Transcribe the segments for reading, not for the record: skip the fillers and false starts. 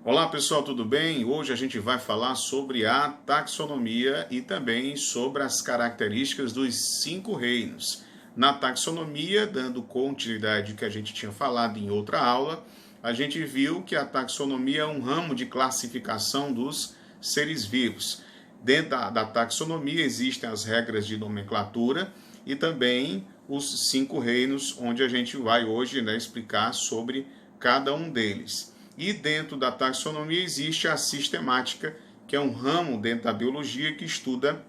Olá pessoal, tudo bem? Hoje a gente vai falar sobre a taxonomia e também sobre as características dos 5 reinos. Na taxonomia, dando continuidade ao que a gente tinha falado em outra aula, a gente viu que a taxonomia é um ramo de classificação dos seres vivos. Dentro da taxonomia existem as regras de nomenclatura e também os 5 reinos, onde a gente vai hoje explicar sobre cada um deles. E dentro da taxonomia existe a sistemática, que é um ramo dentro da biologia que estuda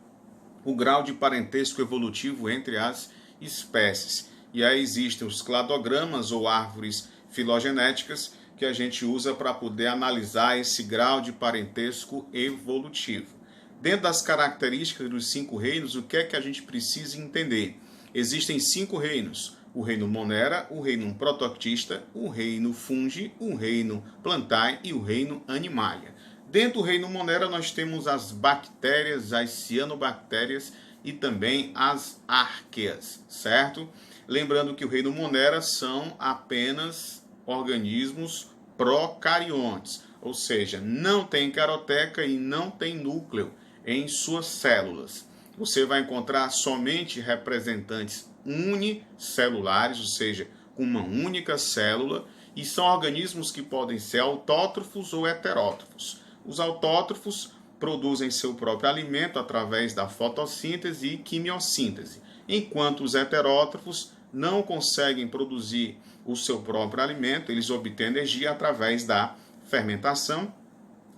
o grau de parentesco evolutivo entre as espécies. E aí existem os cladogramas ou árvores filogenéticas que a gente usa para poder analisar esse grau de parentesco evolutivo. Dentro das características dos 5 reinos, o que é que a gente precisa entender? Existem 5 reinos. O reino Monera, o reino Protoctista, o reino Fungi, o reino Plantae e o reino Animalia. Dentro do reino Monera nós temos as bactérias, as cianobactérias e também as arqueias, certo? Lembrando que o reino Monera são apenas organismos procariontes, ou seja, não tem caroteca e não tem núcleo em suas células. Você vai encontrar somente representantes unicelulares, ou seja, com uma única célula, e são organismos que podem ser autótrofos ou heterótrofos. Os autótrofos produzem seu próprio alimento através da fotossíntese e quimiossíntese, enquanto os heterótrofos não conseguem produzir o seu próprio alimento, eles obtêm energia através da fermentação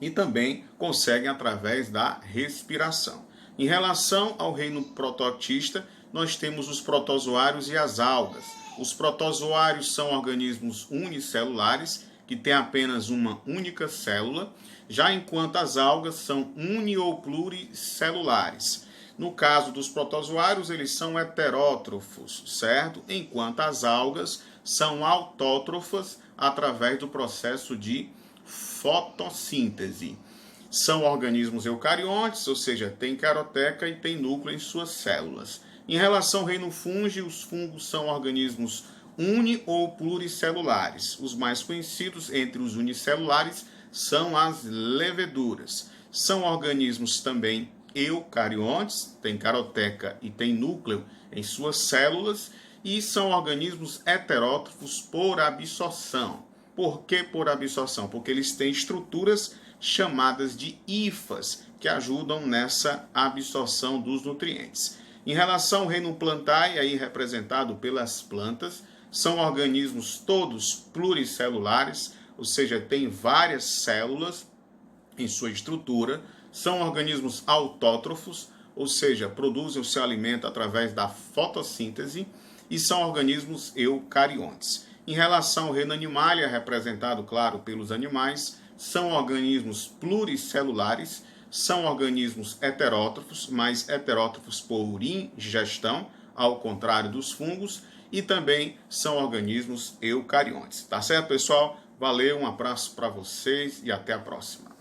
e também conseguem através da respiração. Em relação ao reino protoctista, nós temos os protozoários e as algas. Os protozoários são organismos unicelulares, que têm apenas uma única célula, já enquanto as algas são uni- ou pluricelulares. No caso dos protozoários, eles são heterótrofos, certo? Enquanto as algas são autótrofas através do processo de fotossíntese. São organismos eucariontes, ou seja, tem caroteca e tem núcleo em suas células. Em relação ao reino fungi, os fungos são organismos uni- ou pluricelulares. Os mais conhecidos entre os unicelulares são as leveduras. São organismos também eucariontes, tem caroteca e tem núcleo em suas células, e são organismos heterótrofos por absorção. Por que por absorção? Porque eles têm estruturas chamadas de hifas, que ajudam nessa absorção dos nutrientes. Em relação ao reino Plantae, aí representado pelas plantas, são organismos todos pluricelulares, ou seja, tem várias células em sua estrutura, são organismos autótrofos, ou seja, produzem o seu alimento através da fotossíntese, e são organismos eucariontes. Em relação ao reino Animalia, representado, claro, pelos animais, são organismos pluricelulares, são organismos heterótrofos, mas heterótrofos por ingestão, ao contrário dos fungos, e também são organismos eucariontes. Tá certo, pessoal? Valeu, um abraço para vocês e até a próxima.